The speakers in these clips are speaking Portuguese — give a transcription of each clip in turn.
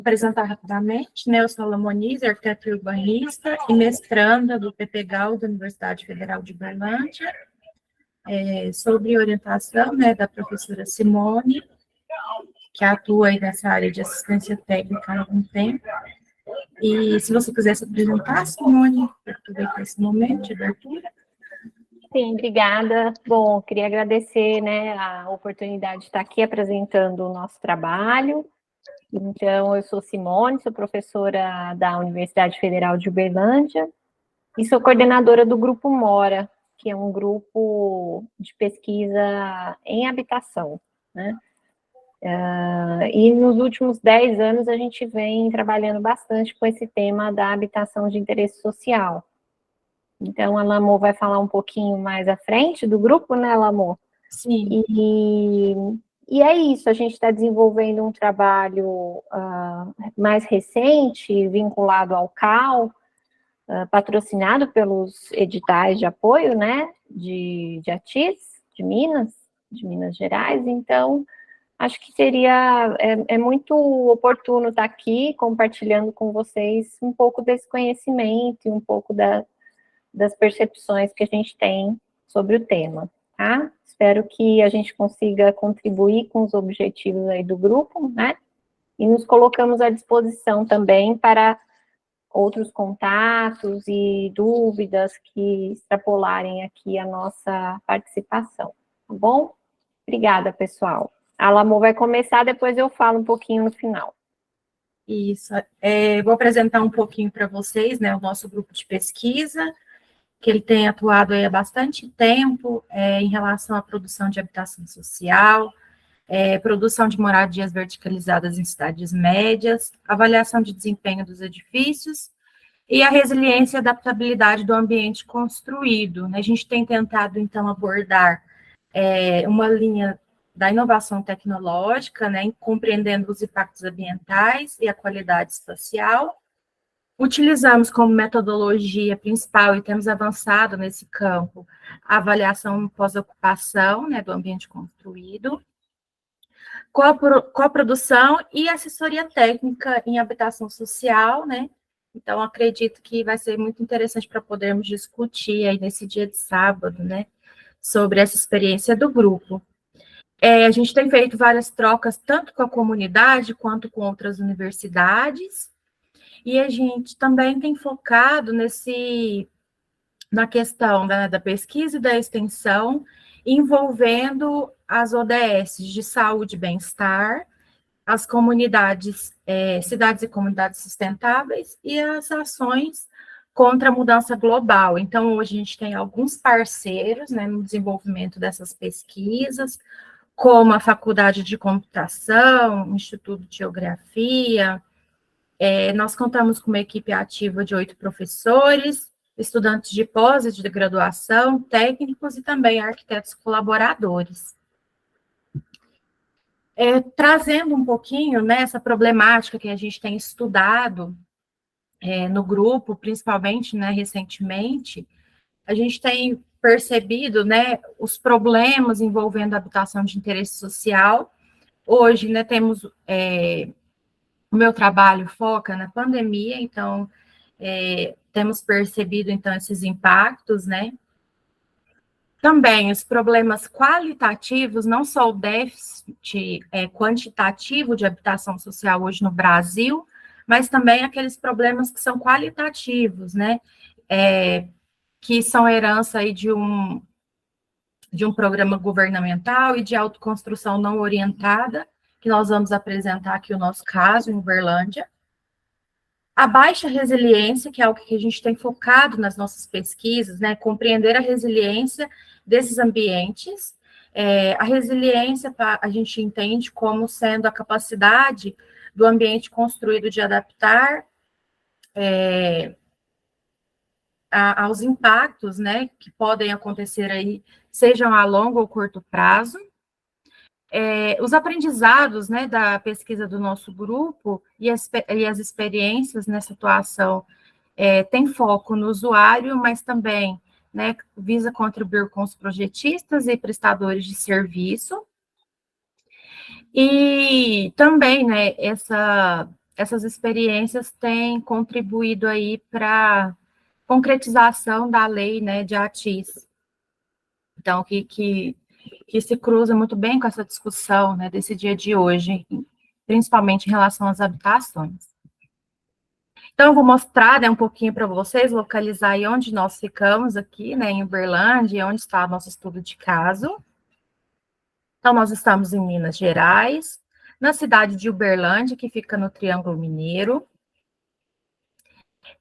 apresentar rapidamente, né? Eu sou Ala Moniz, arquiteta urbanista e mestranda do PPGAU da Universidade Federal de Uberlândia, sobre orientação, né, da professora Simone, que atua aí nessa área de assistência técnica há algum tempo. E se você quiser se apresentar, Simone, aproveitar esse momento de abertura. Sim, obrigada. Bom, queria agradecer, né, a oportunidade de estar aqui apresentando o nosso trabalho. Então, eu sou Simone, sou professora da Universidade Federal de Uberlândia e sou coordenadora do Grupo Mora, que é um grupo de pesquisa em habitação, né? E nos últimos 10 anos a gente vem trabalhando bastante com esse tema da habitação de interesse social. Então, a Lamor vai falar um pouquinho mais à frente do grupo, né, Lamor? Sim. E é isso, a gente está desenvolvendo um trabalho mais recente, vinculado ao CAL, patrocinado pelos editais de apoio, né, de ATIS, de Minas Gerais. Então, acho que é muito oportuno estar aqui compartilhando com vocês um pouco desse conhecimento e um pouco das percepções que a gente tem sobre o tema, tá? Espero que a gente consiga contribuir com os objetivos aí do grupo, né? E nos colocamos à disposição também para outros contatos e dúvidas que extrapolarem aqui a nossa participação, tá bom? Obrigada, pessoal. A Lamor vai começar, depois eu falo um pouquinho no final. Isso. Vou apresentar um pouquinho para vocês, né, o nosso grupo de pesquisa, que ele tem atuado aí há bastante tempo em relação à produção de habitação social, produção de moradias verticalizadas em cidades médias, avaliação de desempenho dos edifícios e a resiliência e adaptabilidade do ambiente construído. A gente tem tentado, então, abordar uma linha da inovação tecnológica, né, compreendendo os impactos ambientais e a qualidade espacial. Utilizamos como metodologia principal, e temos avançado nesse campo, a avaliação pós-ocupação, né, do ambiente construído, coprodução e assessoria técnica em habitação social, né? Então, acredito que vai ser muito interessante para podermos discutir aí nesse dia de sábado, né, sobre essa experiência do grupo. A gente tem feito várias trocas, tanto com a comunidade quanto com outras universidades, e a gente também tem focado na questão da pesquisa e da extensão, envolvendo as ODS de saúde e bem-estar, as comunidades, cidades e comunidades sustentáveis e as ações contra a mudança global. Então, hoje a gente tem alguns parceiros, né, no desenvolvimento dessas pesquisas, como a Faculdade de Computação, o Instituto de Geografia. Nós contamos com uma equipe ativa de 8 professores, estudantes de pós e de graduação, técnicos e também arquitetos colaboradores. Trazendo um pouquinho, né, essa problemática que a gente tem estudado no grupo, principalmente, né, recentemente, a gente tem percebido, né, os problemas envolvendo a habitação de interesse social. Hoje, né, temos o meu trabalho foca na pandemia, então temos percebido então esses impactos, né? Também os problemas qualitativos, não só o déficit quantitativo de habitação social hoje no Brasil, mas também aqueles problemas que são qualitativos, né? Que são herança aí de um programa governamental e de autoconstrução não orientada, que nós vamos apresentar aqui o nosso caso em Uberlândia. A baixa resiliência, que é algo que a gente tem focado nas nossas pesquisas, né? Compreender a resiliência desses ambientes. A resiliência a gente entende como sendo a capacidade do ambiente construído de adaptar aos impactos, né, que podem acontecer aí, sejam a longo ou curto prazo. Os aprendizados, né, da pesquisa do nosso grupo e as experiências nessa atuação tem foco no usuário, mas também, né, visa contribuir com os projetistas e prestadores de serviço. E também, né, essas experiências têm contribuído aí para concretização da lei, né, de ATIS. Então, que se cruza muito bem com essa discussão, né, desse dia de hoje, principalmente em relação às habitações. Então, eu vou mostrar, né, um pouquinho para vocês, localizar aí onde nós ficamos aqui, né, em Uberlândia, onde está o nosso estudo de caso. Então, nós estamos em Minas Gerais, na cidade de Uberlândia, que fica no Triângulo Mineiro.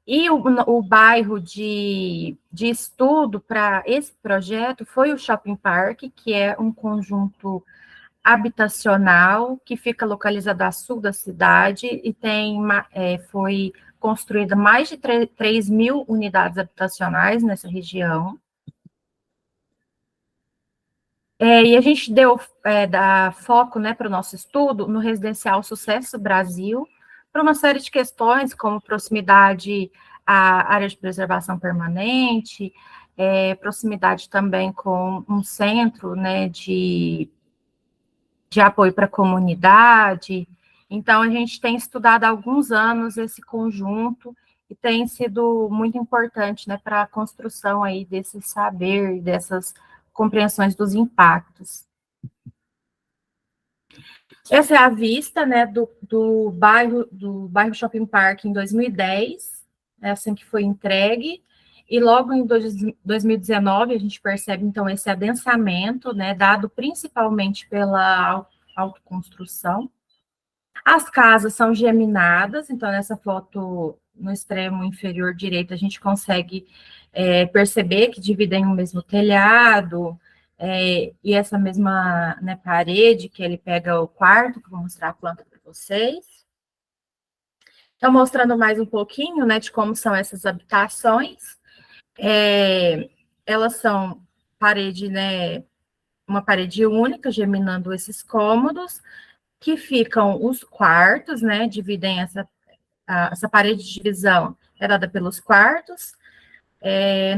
E o bairro de estudo para esse projeto foi o Shopping Park, que é um conjunto habitacional que fica localizado a sul da cidade e foi construída mais de 3 mil unidades habitacionais nessa região. E a gente dá foco, né, para o nosso estudo no residencial Sucesso Brasil, para uma série de questões, como proximidade à área de preservação permanente, proximidade também com um centro, né, de apoio para a comunidade. Então, a gente tem estudado há alguns anos esse conjunto e tem sido muito importante, né, para a construção aí desse saber, dessas compreensões dos impactos. Essa é a vista, né, do bairro Shopping Park em 2010, é assim que foi entregue, e logo em 2019 a gente percebe, então, esse adensamento, né, dado principalmente pela autoconstrução. As casas são geminadas, então, nessa foto, no extremo inferior direito, a gente consegue perceber que dividem o mesmo telhado, e essa mesma, né, parede, que ele pega o quarto, que eu vou mostrar a planta para vocês. Então, mostrando mais um pouquinho, né, de como são essas habitações. Elas são parede, né, uma parede única, geminando esses cômodos, que ficam os quartos, né, dividem essa parede de divisão, é dada pelos quartos.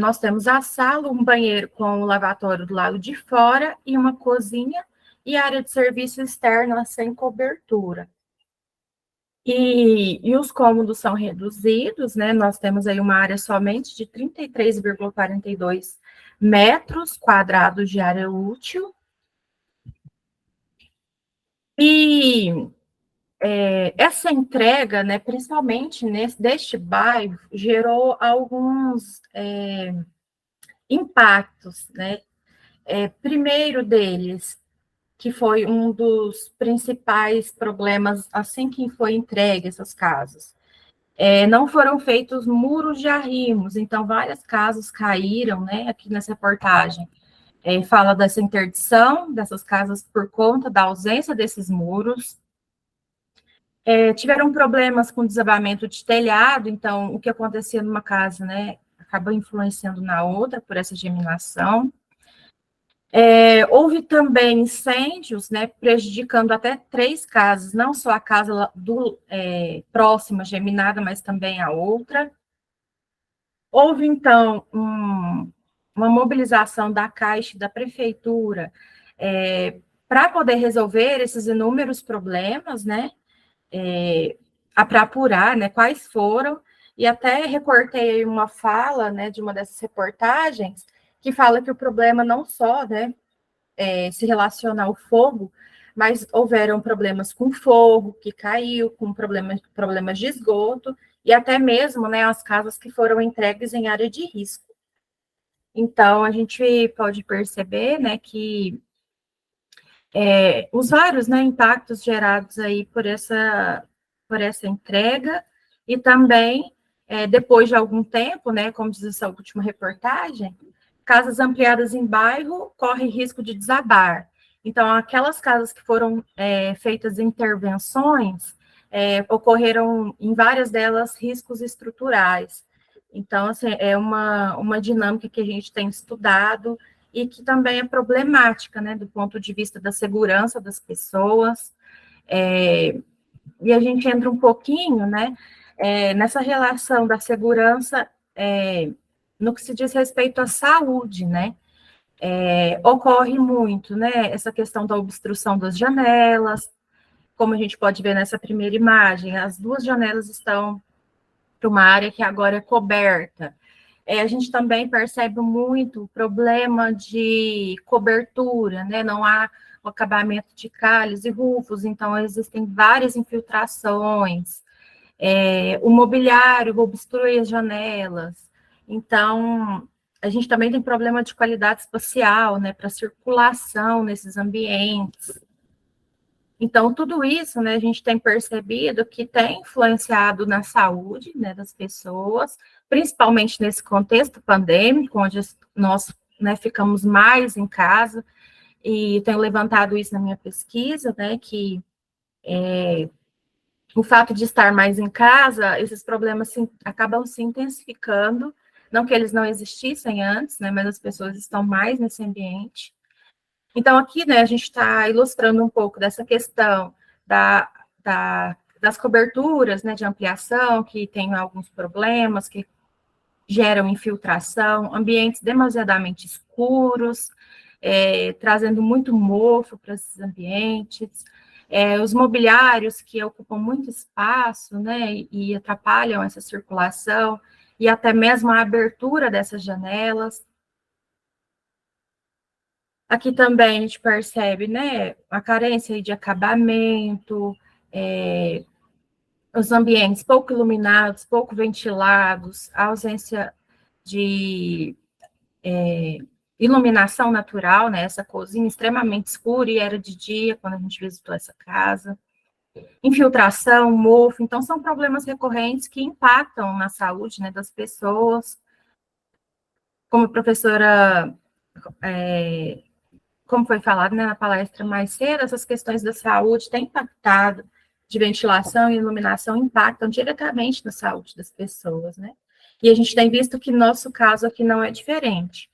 Nós temos a sala, um banheiro com o lavatório do lado de fora e uma cozinha e área de serviço externa sem cobertura. E os cômodos são reduzidos, né? Nós temos aí uma área somente de 33,42 metros quadrados de área útil. E essa entrega, né, principalmente deste bairro, gerou alguns impactos, né? Primeiro deles, que foi um dos principais problemas assim que foi entregue essas casas. Não foram feitos muros de arrimos, então várias casas caíram, né? Aqui nessa reportagem fala dessa interdição dessas casas por conta da ausência desses muros. Tiveram problemas com desabamento de telhado, então o que acontecia numa casa, né, acaba influenciando na outra por essa geminação. Houve também incêndios, né, prejudicando até 3 casas, não só a casa próxima geminada, mas também a outra. Houve, então, uma mobilização da Caixa e da Prefeitura para poder resolver esses inúmeros problemas, né, para apurar, né, quais foram, e até recortei uma fala, né, de uma dessas reportagens, que fala que o problema não só, né, se relaciona ao fogo, mas houveram problemas com fogo, que caiu, com problemas de esgoto, e até mesmo, né, as casas que foram entregues em área de risco. Então, a gente pode perceber, né, que os vários, né, impactos gerados aí por essa entrega, e também, depois de algum tempo, né, como diz essa última reportagem, casas ampliadas em bairro correm risco de desabar. Então, aquelas casas que foram feitas intervenções, ocorreram em várias delas riscos estruturais. Então, assim, é uma dinâmica que a gente tem estudado e que também é problemática, né, do ponto de vista da segurança das pessoas. E a gente entra um pouquinho, né, nessa relação da segurança no que se diz respeito à saúde, né? Ocorre muito, né, essa questão da obstrução das janelas, como a gente pode ver nessa primeira imagem, as duas janelas estão para uma área que agora é coberta. A gente também percebe muito o problema de cobertura, né? Não há o acabamento de calhos e rufos, então existem várias infiltrações. O mobiliário obstrui as janelas. Então, a gente também tem problema de qualidade espacial, né? Para circulação nesses ambientes. Então, tudo isso, né, a gente tem percebido que tem influenciado na saúde, né, das pessoas, principalmente nesse contexto pandêmico, onde nós, né, ficamos mais em casa, e tenho levantado isso na minha pesquisa, né, que o fato de estar mais em casa, esses problemas acabam se intensificando, não que eles não existissem antes, né, mas as pessoas estão mais nesse ambiente. Então, aqui, né, a gente está ilustrando um pouco dessa questão das coberturas, né, de ampliação, que tem alguns problemas, que geram infiltração, ambientes demasiadamente escuros, trazendo muito mofo para esses ambientes, os mobiliários que ocupam muito espaço, né, e atrapalham essa circulação, e até mesmo a abertura dessas janelas. Aqui também a gente percebe, né, a carência de acabamento, os ambientes pouco iluminados, pouco ventilados, a ausência de iluminação natural, né, essa cozinha extremamente escura e era de dia quando a gente visitou essa casa. Infiltração, mofo, então são problemas recorrentes que impactam na saúde, né, das pessoas. Como a professora como foi falado, né, na palestra mais cedo, essas questões da saúde têm impactado, de ventilação e iluminação impactam diretamente na saúde das pessoas, né? E a gente tem visto que nosso caso aqui não é diferente.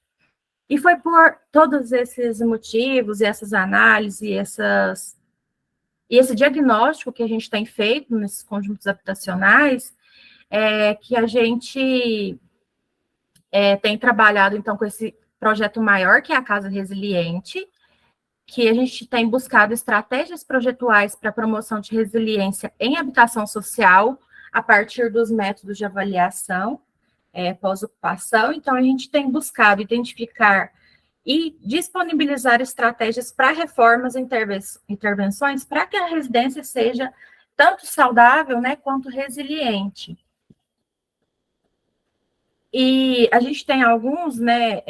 E foi por todos esses motivos e essas análises e esse diagnóstico que a gente tem feito nesses conjuntos habitacionais, que a gente tem trabalhado, então, com esse projeto maior, que é a Casa Resiliente, que a gente tem buscado estratégias projetuais para promoção de resiliência em habitação social, a partir dos métodos de avaliação pós-ocupação. Então, a gente tem buscado identificar e disponibilizar estratégias para reformas e intervenções para que a residência seja tanto saudável, né, quanto resiliente. E a gente tem alguns, né,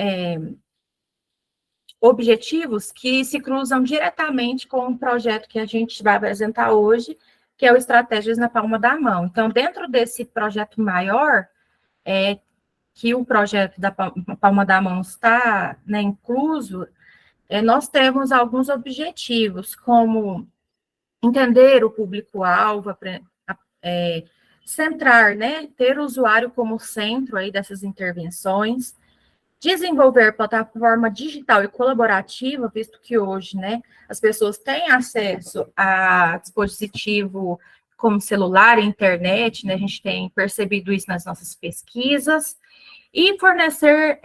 objetivos que se cruzam diretamente com o projeto que a gente vai apresentar hoje, que é o Estratégias na Palma da Mão. Então, dentro desse projeto maior, que o projeto da Palma da Mão está, né, incluso, nós temos alguns objetivos, como entender o público-alvo, centrar, né, ter o usuário como centro aí dessas intervenções, desenvolver plataforma digital e colaborativa, visto que hoje, né, as pessoas têm acesso a dispositivo como celular e internet, né, a gente tem percebido isso nas nossas pesquisas, e fornecer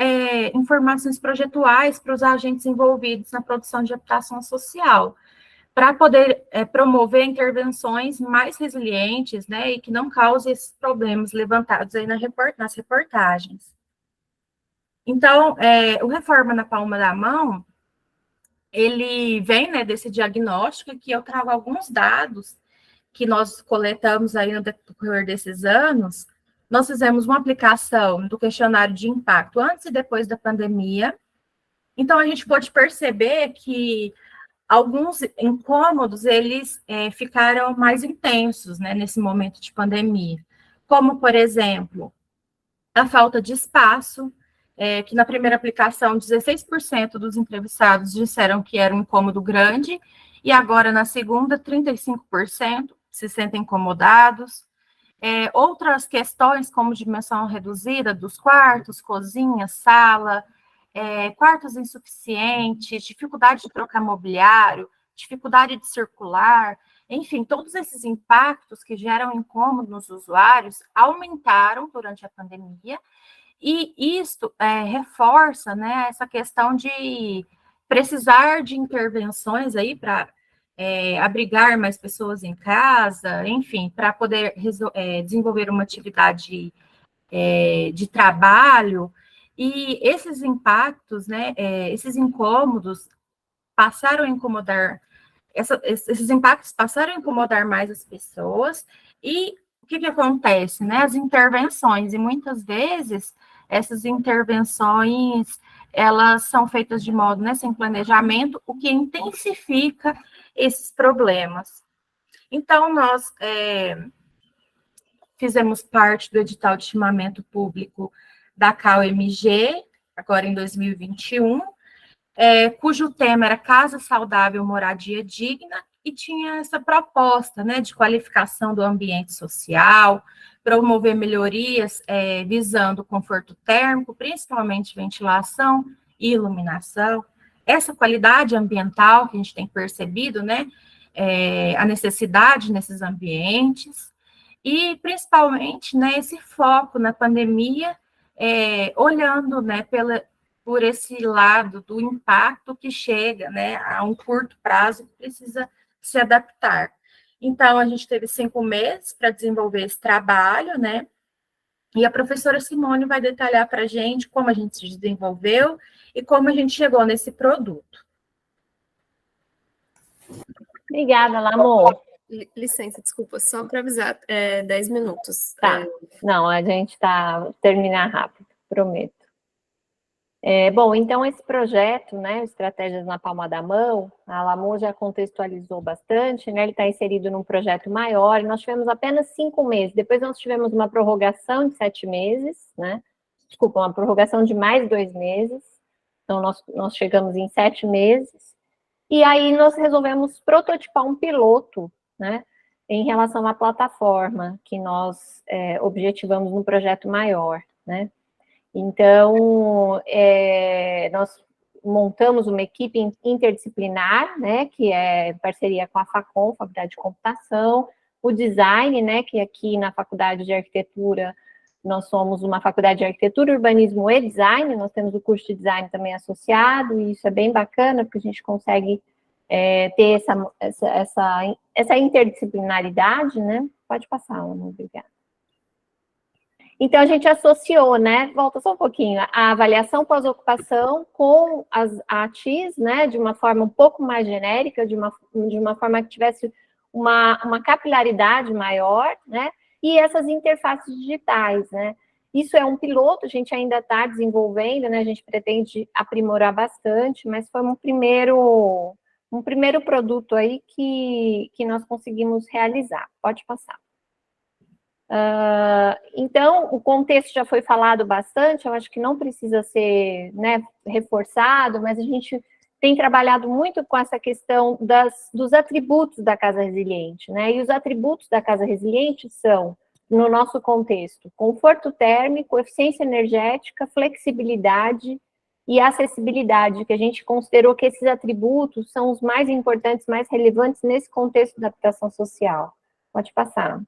informações projetuais para os agentes envolvidos na produção de habitação social, para poder promover intervenções mais resilientes, né, e que não causem esses problemas levantados aí nas reportagens. Então, o Reforma na Palma da Mão, ele vem, né, desse diagnóstico, que eu trago alguns dados que nós coletamos aí no decorrer desses anos. Nós fizemos uma aplicação do questionário de impacto antes e depois da pandemia. Então, a gente pôde perceber que alguns incômodos, eles ficaram mais intensos, né, nesse momento de pandemia. Como, por exemplo, a falta de espaço, que na primeira aplicação, 16% dos entrevistados disseram que era um incômodo grande, e agora, na segunda, 35% se sentem incomodados. Outras questões, como dimensão reduzida dos quartos, cozinha, sala, quartos insuficientes, dificuldade de trocar mobiliário, dificuldade de circular, enfim, todos esses impactos que geram incômodo nos usuários aumentaram durante a pandemia, e isto reforça, né, essa questão de precisar de intervenções aí para abrigar mais pessoas em casa, enfim, para poder desenvolver uma atividade de trabalho, e esses impactos, né, esses incômodos passaram a incomodar, esses impactos passaram a incomodar mais as pessoas, e o que acontece, né, as intervenções, e muitas vezes essas intervenções, elas são feitas de modo, né, sem planejamento, o que intensifica esses problemas. Então, nós fizemos parte do edital de chamamento público da CAU-MG, agora em 2021, cujo tema era Casa Saudável, Moradia Digna, e tinha essa proposta, né, de qualificação do ambiente social, promover melhorias visando o conforto térmico, principalmente ventilação e iluminação, essa qualidade ambiental que a gente tem percebido, né, a necessidade nesses ambientes, e principalmente, né, esse foco na pandemia, olhando, né, por esse lado do impacto que chega, né, a um curto prazo que precisa se adaptar. Então, a gente teve 5 meses para desenvolver esse trabalho, né, e a professora Simone vai detalhar para a gente como a gente se desenvolveu e como a gente chegou nesse produto. Obrigada, Lamor. Licença, desculpa, só para avisar, 10 minutos. Tá, não, a gente terminar rápido, prometo. Bom, então esse projeto, né, Estratégias na Palma da Mão, a Lamor já contextualizou bastante, né, ele está inserido num projeto maior, nós tivemos apenas 5 meses, depois nós tivemos uma prorrogação de 7 meses, né, desculpa, uma prorrogação de mais 2 meses, então nós chegamos em 7 meses, e aí nós resolvemos prototipar um piloto, né, em relação à plataforma que nós objetivamos no projeto maior, né. Então, nós montamos uma equipe interdisciplinar, né, que é em parceria com a FACOM, Faculdade de Computação, o design, né, que aqui na Faculdade de Arquitetura, nós somos uma Faculdade de Arquitetura, Urbanismo e Design, nós temos o curso de Design também associado, e isso é bem bacana, porque a gente consegue ter essa interdisciplinaridade, né. Pode passar, Ana, obrigada. Então, a gente associou, né, volta só um pouquinho, a avaliação pós-ocupação com a ATIS, né, de uma forma um pouco mais genérica, de uma forma que tivesse uma capilaridade maior, né, e essas interfaces digitais, né. Isso é um piloto, a gente ainda está desenvolvendo, né, a gente pretende aprimorar bastante, mas foi um primeiro produto aí que nós conseguimos realizar. Pode passar. Então, o contexto já foi falado bastante, eu acho que não precisa ser, né, reforçado, mas a gente tem trabalhado muito com essa questão dos atributos da casa resiliente, né, e os atributos da casa resiliente são, no nosso contexto, conforto térmico, eficiência energética, flexibilidade e acessibilidade, que a gente considerou que esses atributos são os mais importantes, mais relevantes nesse contexto da habitação social. Pode passar.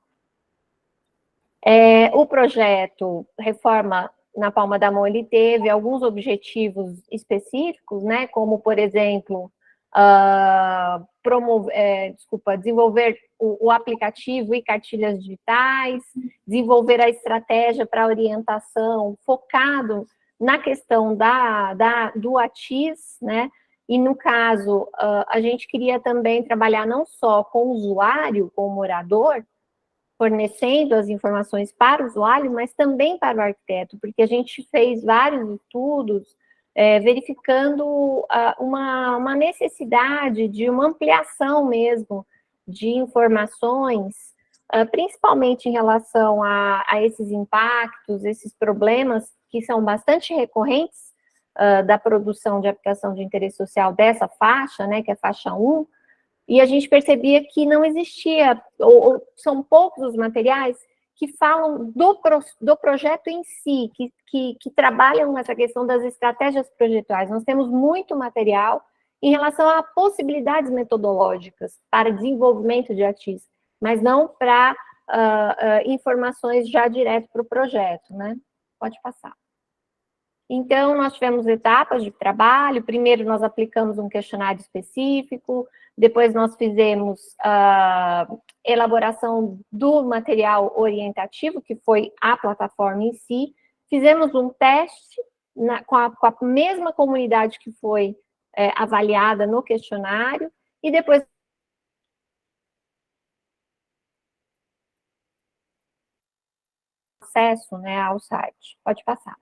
O projeto Reforma na Palma da Mão, ele teve alguns objetivos específicos, né, como, por exemplo, desenvolver o aplicativo e cartilhas digitais, desenvolver a estratégia para orientação focado na questão do ATIS, né, e no caso, a gente queria também trabalhar não só com o usuário, com o morador, fornecendo as informações para o usuário, mas também para o arquiteto, porque a gente fez vários estudos verificando uma necessidade de uma ampliação mesmo de informações, principalmente em relação a esses impactos, esses problemas que são bastante recorrentes da produção de habitação de interesse social dessa faixa, né, que é a faixa 1, e a gente percebia que não existia, ou são poucos os materiais que falam do projeto em si, que trabalham essa questão das estratégias projetuais. Nós temos muito material em relação a possibilidades metodológicas para desenvolvimento de ATIS, mas não para informações já direto para o projeto, né? Pode passar. Então, nós tivemos etapas de trabalho. Primeiro, nós aplicamos um questionário específico, depois nós fizemos a elaboração do material orientativo, que foi a plataforma em si, fizemos um teste com a mesma comunidade que foi avaliada no questionário, e depois acesso, né, ao site. Pode passar.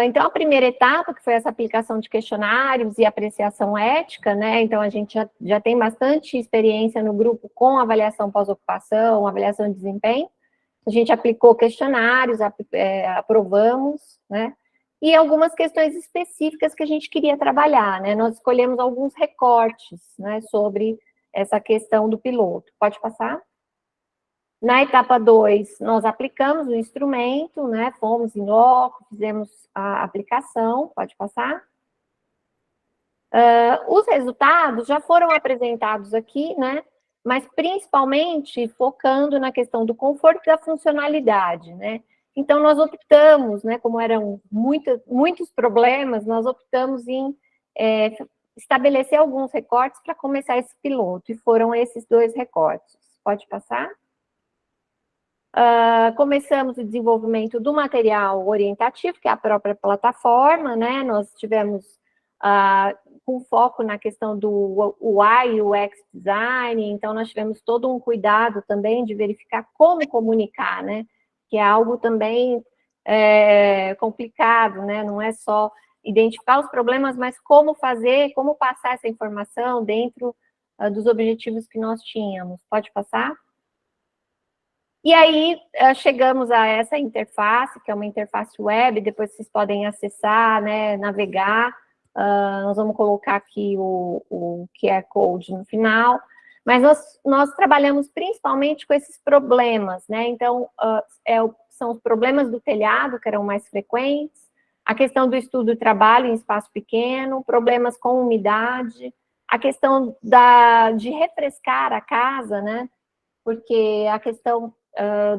Então, a primeira etapa, que foi essa aplicação de questionários e apreciação ética, né? Então, a gente já tem bastante experiência no grupo com avaliação pós-ocupação, avaliação de desempenho. A gente aplicou questionários, aprovamos, né? E algumas questões específicas que a gente queria trabalhar, né? Nós escolhemos alguns recortes, né, sobre essa questão do piloto. Pode passar? Na etapa 2, nós aplicamos o instrumento, né, fomos em loco, fizemos a aplicação, pode passar. Os resultados já foram apresentados aqui, né, mas principalmente focando na questão do conforto e da funcionalidade, né. Então, nós optamos, né, como eram muitos problemas, nós optamos em estabelecer alguns recortes para começar esse piloto, e foram esses 2 recortes. Pode passar? Começamos o desenvolvimento do material orientativo, que é a própria plataforma, né? Nós tivemos com foco na questão do UI e UX design, então nós tivemos todo um cuidado também de verificar como comunicar, né? Que é algo também complicado, né? Não é só identificar os problemas, mas como fazer, como passar essa informação dentro dos objetivos que nós tínhamos. Pode passar? E aí, chegamos a essa interface, que é uma interface web, depois vocês podem acessar, né, navegar. Nós vamos colocar aqui o QR Code no final. Mas nós trabalhamos principalmente com esses problemas, né? Então, são os problemas do telhado, que eram mais frequentes, a questão do estudo e trabalho em espaço pequeno, problemas com umidade, a questão de refrescar a casa, né? Porque a questão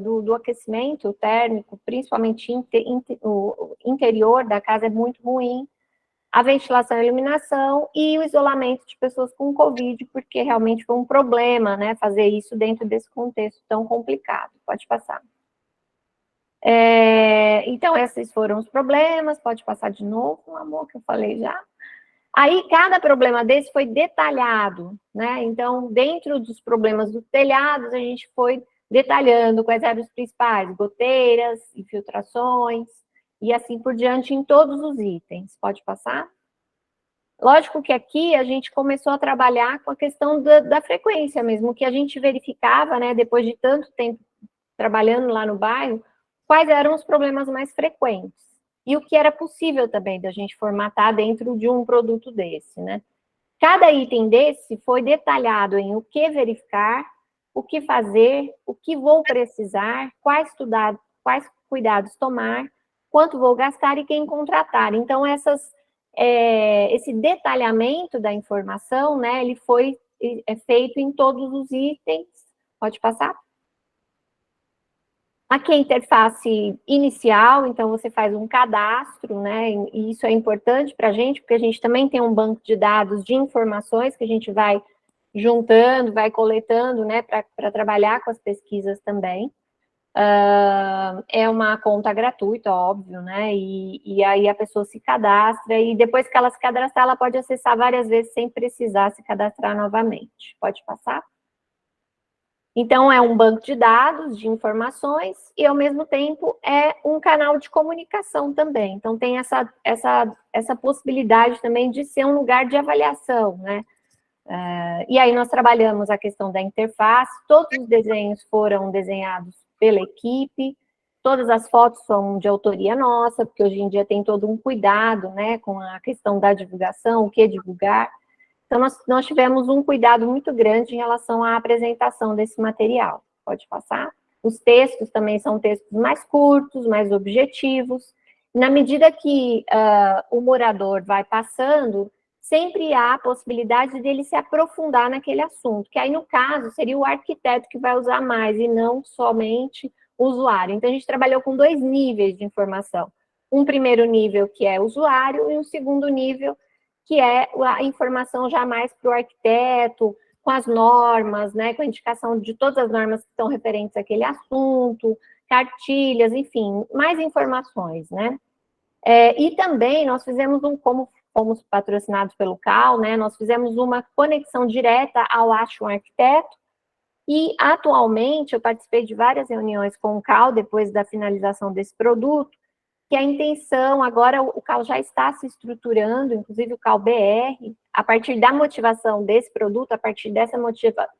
do aquecimento térmico, principalmente o interior da casa, é muito ruim. A ventilação e iluminação e o isolamento de pessoas com Covid, porque realmente foi um problema, né, fazer isso dentro desse contexto tão complicado. Pode passar. Então, esses foram os problemas. Pode passar de novo, amor, que eu falei já. Aí, cada problema desse foi detalhado, né? Então, dentro dos problemas dos telhados, a gente foi detalhando quais eram os principais, goteiras, infiltrações, e assim por diante em todos os itens. Pode passar? Lógico que aqui a gente começou a trabalhar com a questão da frequência mesmo, que a gente verificava, né, depois de tanto tempo trabalhando lá no bairro, quais eram os problemas mais frequentes. E o que era possível também da gente formatar dentro de um produto desse, né? Cada item desse foi detalhado em o que verificar, o que fazer, o que vou precisar, quais cuidados tomar, quanto vou gastar e quem contratar. Então, esse detalhamento da informação, né, ele foi feito em todos os itens. Pode passar? Aqui é a interface inicial, então você faz um cadastro, né, e isso é importante para a gente, porque a gente também tem um banco de dados de informações que a gente vai juntando, vai coletando, né, para trabalhar com as pesquisas também. É uma conta gratuita, óbvio, né, e aí a pessoa se cadastra, e depois que ela se cadastrar, ela pode acessar várias vezes sem precisar se cadastrar novamente. Pode passar? Então, é um banco de dados, de informações, e, ao mesmo tempo, é um canal de comunicação também. Então, tem essa possibilidade também de ser um lugar de avaliação, né? E aí, nós trabalhamos a questão da interface, todos os desenhos foram desenhados pela equipe, todas as fotos são de autoria nossa, porque hoje em dia tem todo um cuidado, né, com a questão da divulgação, o que divulgar. Então, nós tivemos um cuidado muito grande em relação à apresentação desse material. Pode passar? Os textos também são textos mais curtos, mais objetivos. Na medida que o morador vai passando, sempre há a possibilidade dele se aprofundar naquele assunto, que aí, no caso, seria o arquiteto que vai usar mais, e não somente o usuário. Então, a gente trabalhou com 2 níveis de informação. um primeiro nível, que é usuário, e um segundo nível, que é a informação já mais para o arquiteto, com as normas, né, com a indicação de todas as normas que estão referentes àquele assunto, cartilhas, enfim, mais informações, né. E também nós fizemos como fomos patrocinados pelo CAL, né, nós fizemos uma conexão direta ao Ache um Arquiteto, e atualmente eu participei de várias reuniões com o CAL depois da finalização desse produto, que a intenção, agora o CAL já está se estruturando, inclusive o CAL BR, a partir da motivação desse produto, a partir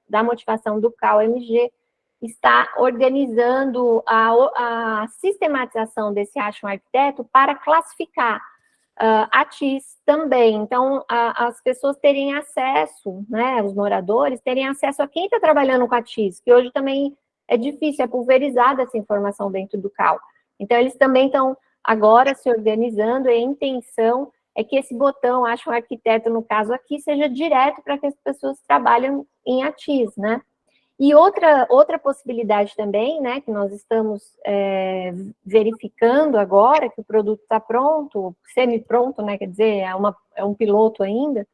da motivação do CAL MG, está organizando a sistematização desse Ache um Arquiteto para classificar a TIS também. Então, as pessoas terem acesso, né, os moradores terem acesso a quem está trabalhando com a TIS, que hoje também é difícil, é pulverizada essa informação dentro do CAL. Então, eles também estão agora se organizando, e a intenção é que esse botão, Ache um Arquiteto, no caso aqui, seja direto para que as pessoas trabalhem em ATIS, né? E outra possibilidade também, né, que nós estamos verificando agora, que o produto está pronto, semi-pronto, né, quer dizer, é um piloto ainda,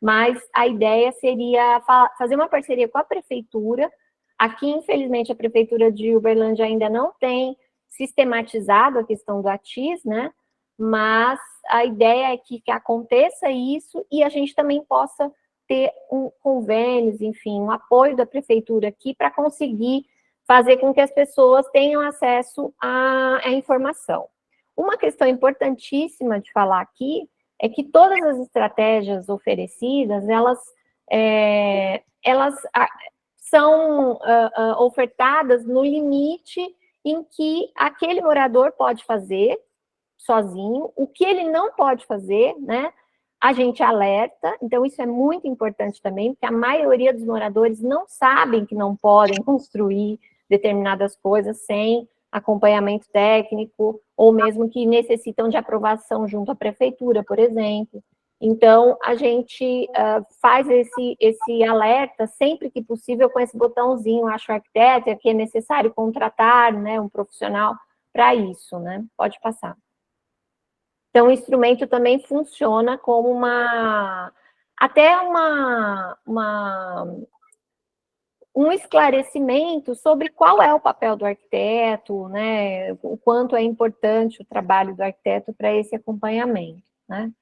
mas a ideia seria fazer uma parceria com a prefeitura. Aqui, infelizmente, a prefeitura de Uberlândia ainda não tem sistematizado a questão do ATIS, né, mas a ideia é que aconteça isso e a gente também possa ter convênios, enfim, um apoio da prefeitura aqui para conseguir fazer com que as pessoas tenham acesso à informação. Uma questão importantíssima de falar aqui é que todas as estratégias oferecidas, elas são ofertadas no limite em que aquele morador pode fazer sozinho, o que ele não pode fazer, né? A gente alerta, então isso é muito importante também, porque a maioria dos moradores não sabem que não podem construir determinadas coisas sem acompanhamento técnico, ou mesmo que necessitam de aprovação junto à prefeitura, por exemplo. Então, a gente faz esse alerta sempre que possível com esse botãozinho, Ache um Arquiteto, que é necessário contratar, né, um profissional para isso, né? Pode passar. Então, o instrumento também funciona como um esclarecimento sobre qual é o papel do arquiteto, né, o quanto é importante o trabalho do arquiteto para esse acompanhamento, né.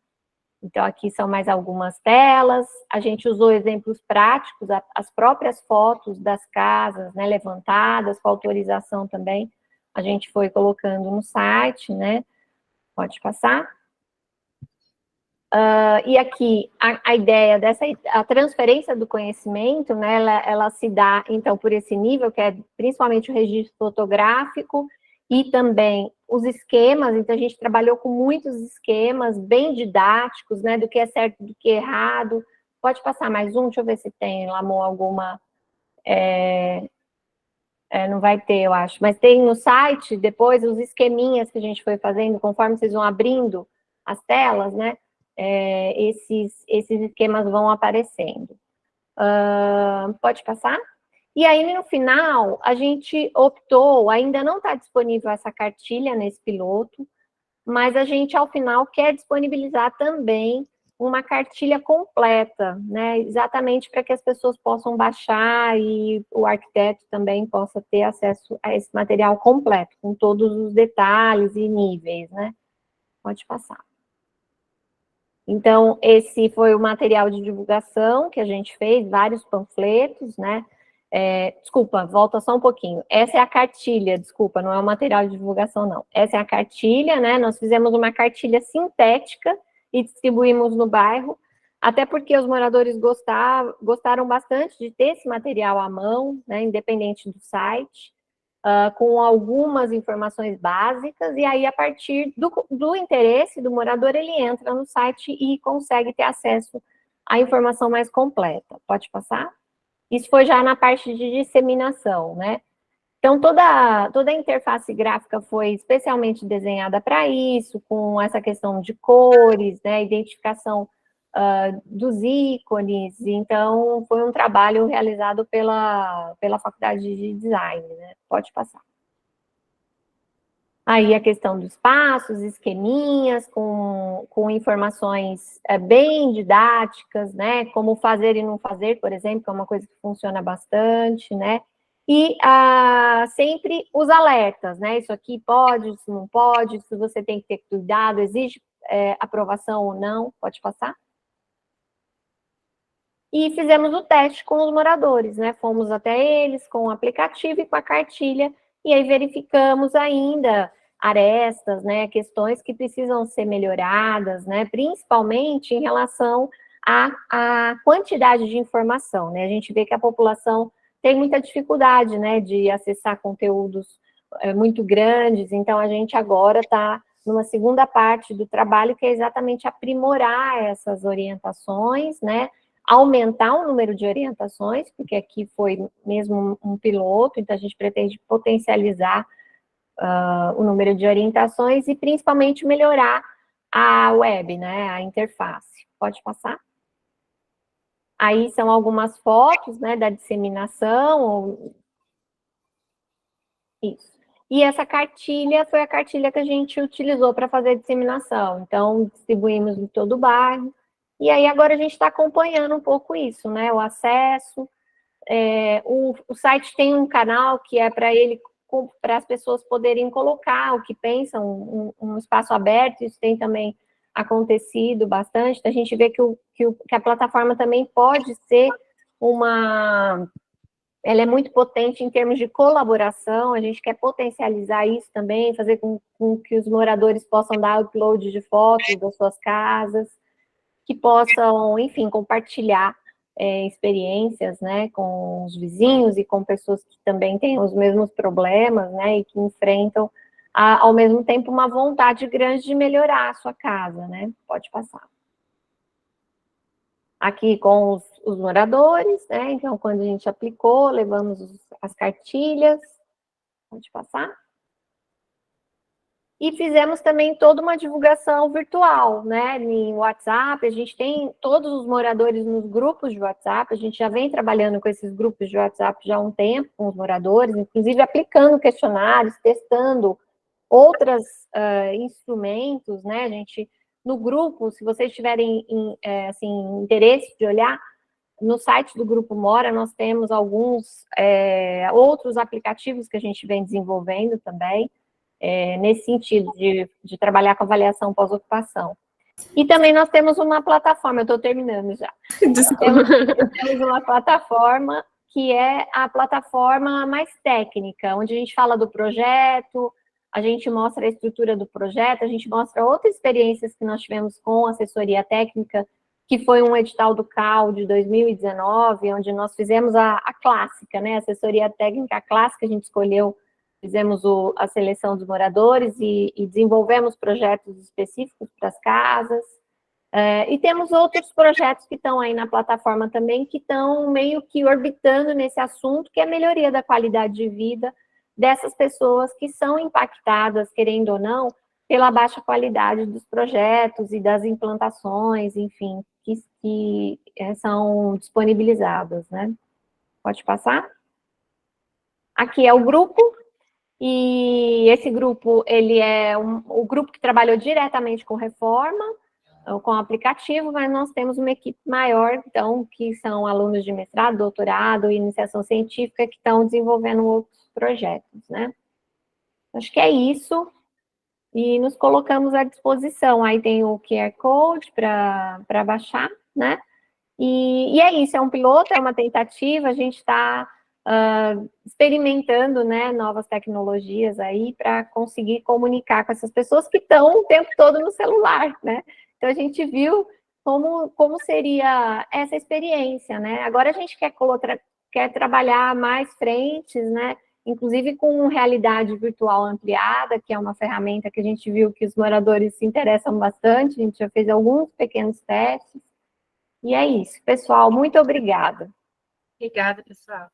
Então, aqui são mais algumas telas, a gente usou exemplos práticos, as próprias fotos das casas, né, levantadas, com autorização também, a gente foi colocando no site, né, pode passar. E aqui, a ideia a transferência do conhecimento, né, ela se dá, então, por esse nível, que é principalmente o registro fotográfico, e também os esquemas. Então, a gente trabalhou com muitos esquemas bem didáticos, né, do que é certo e do que é errado. Pode passar mais um, deixa eu ver se tem, Lamon, alguma... não vai ter, eu acho, mas tem no site, depois, os esqueminhas que a gente foi fazendo, conforme vocês vão abrindo as telas, né, esses esquemas vão aparecendo. Pode passar? E aí, no final, a gente optou, ainda não está disponível essa cartilha nesse piloto, mas a gente, ao final, quer disponibilizar também uma cartilha completa, né, exatamente para que as pessoas possam baixar e o arquiteto também possa ter acesso a esse material completo, com todos os detalhes e níveis, né? Pode passar. Então, esse foi o material de divulgação que a gente fez, vários panfletos, né? Desculpa, volta só um pouquinho. Essa é a cartilha, desculpa, não é o material de divulgação, não. Essa é a cartilha, né? Nós fizemos uma cartilha sintética e distribuímos no bairro, até porque os moradores gostaram bastante de ter esse material à mão, né? Independente do site. Com algumas informações básicas, e aí, a partir do interesse do morador, ele entra no site e consegue ter acesso à informação mais completa. Pode passar? Isso foi já na parte de disseminação, né? Então, toda a interface gráfica foi especialmente desenhada para isso, com essa questão de cores, né, identificação dos ícones. Então, foi um trabalho realizado pela Faculdade de Design, né? Pode passar. Aí a questão dos passos, esqueminhas, com informações bem didáticas, né? Como fazer e não fazer, por exemplo, que é uma coisa que funciona bastante, né? E sempre os alertas, né? Isso aqui pode, isso não pode, isso você tem que ter cuidado, exige aprovação ou não, pode passar. E fizemos o teste com os moradores, né? Fomos até eles com o aplicativo e com a cartilha, e aí verificamos ainda arestas, né? Questões que precisam ser melhoradas, né? Principalmente em relação à quantidade de informação, né? A gente vê que a população tem muita dificuldade, né? De acessar conteúdos muito grandes, então a gente agora está numa segunda parte do trabalho, que é exatamente aprimorar essas orientações, né? Aumentar o número de orientações, porque aqui foi mesmo um piloto, então a gente pretende potencializar o número de orientações e principalmente melhorar a web, né, a interface. Pode passar? Aí são algumas fotos, né, da disseminação. Isso. E essa cartilha foi a cartilha que a gente utilizou para fazer a disseminação. Então, distribuímos em todo o bairro. E aí agora a gente está acompanhando um pouco isso, né? O acesso. O site tem um canal que é para as pessoas poderem colocar o que pensam, um espaço aberto. Isso tem também acontecido bastante. Então, a gente vê que a plataforma também pode ser ela é muito potente em termos de colaboração, a gente quer potencializar isso também, fazer com que os moradores possam dar upload de fotos das suas casas, que possam, enfim, compartilhar experiências, né, com os vizinhos e com pessoas que também têm os mesmos problemas, né, e que enfrentam, ao mesmo tempo, uma vontade grande de melhorar a sua casa, né? Pode passar. Aqui com os moradores, né? Então, quando a gente aplicou, levamos as cartilhas. Pode passar. E fizemos também toda uma divulgação virtual, né? Em WhatsApp, a gente tem todos os moradores nos grupos de WhatsApp, a gente já vem trabalhando com esses grupos de WhatsApp já há um tempo, com os moradores, inclusive aplicando questionários, testando outros instrumentos, né? A gente, no grupo, se vocês tiverem assim, interesse de olhar, no site do Grupo Mora, nós temos alguns outros aplicativos que a gente vem desenvolvendo também, nesse sentido de trabalhar com avaliação pós-ocupação. E também nós temos uma plataforma, eu estou terminando já. Temos uma plataforma que é a plataforma mais técnica, onde a gente fala do projeto, a gente mostra a estrutura do projeto, a gente mostra outras experiências que nós tivemos com assessoria técnica, que foi um edital do CAL de 2019, onde nós fizemos a clássica, né, assessoria técnica clássica, a gente escolheu, fizemos a seleção dos moradores e desenvolvemos projetos específicos para as casas, e temos outros projetos que estão aí na plataforma também, que estão meio que orbitando nesse assunto, que é a melhoria da qualidade de vida dessas pessoas que são impactadas, querendo ou não, pela baixa qualidade dos projetos e das implantações, enfim, que são disponibilizadas, né? Pode passar? Aqui é o grupo, e esse grupo, ele é o grupo que trabalhou diretamente com reforma, com o aplicativo, mas nós temos uma equipe maior, então, que são alunos de mestrado, doutorado e iniciação científica que estão desenvolvendo outros projetos, né? Acho que é isso. E nos colocamos à disposição. Aí tem o QR Code para baixar, né? E é isso, é um piloto, é uma tentativa, a gente está experimentando, né, novas tecnologias aí para conseguir comunicar com essas pessoas que estão o tempo todo no celular, né? Então a gente viu como seria essa experiência, né? Agora a gente quer trabalhar mais frentes, né? Inclusive com realidade virtual ampliada, que é uma ferramenta que a gente viu que os moradores se interessam bastante, a gente já fez alguns pequenos testes. E é isso, pessoal, muito obrigada. Obrigada, pessoal.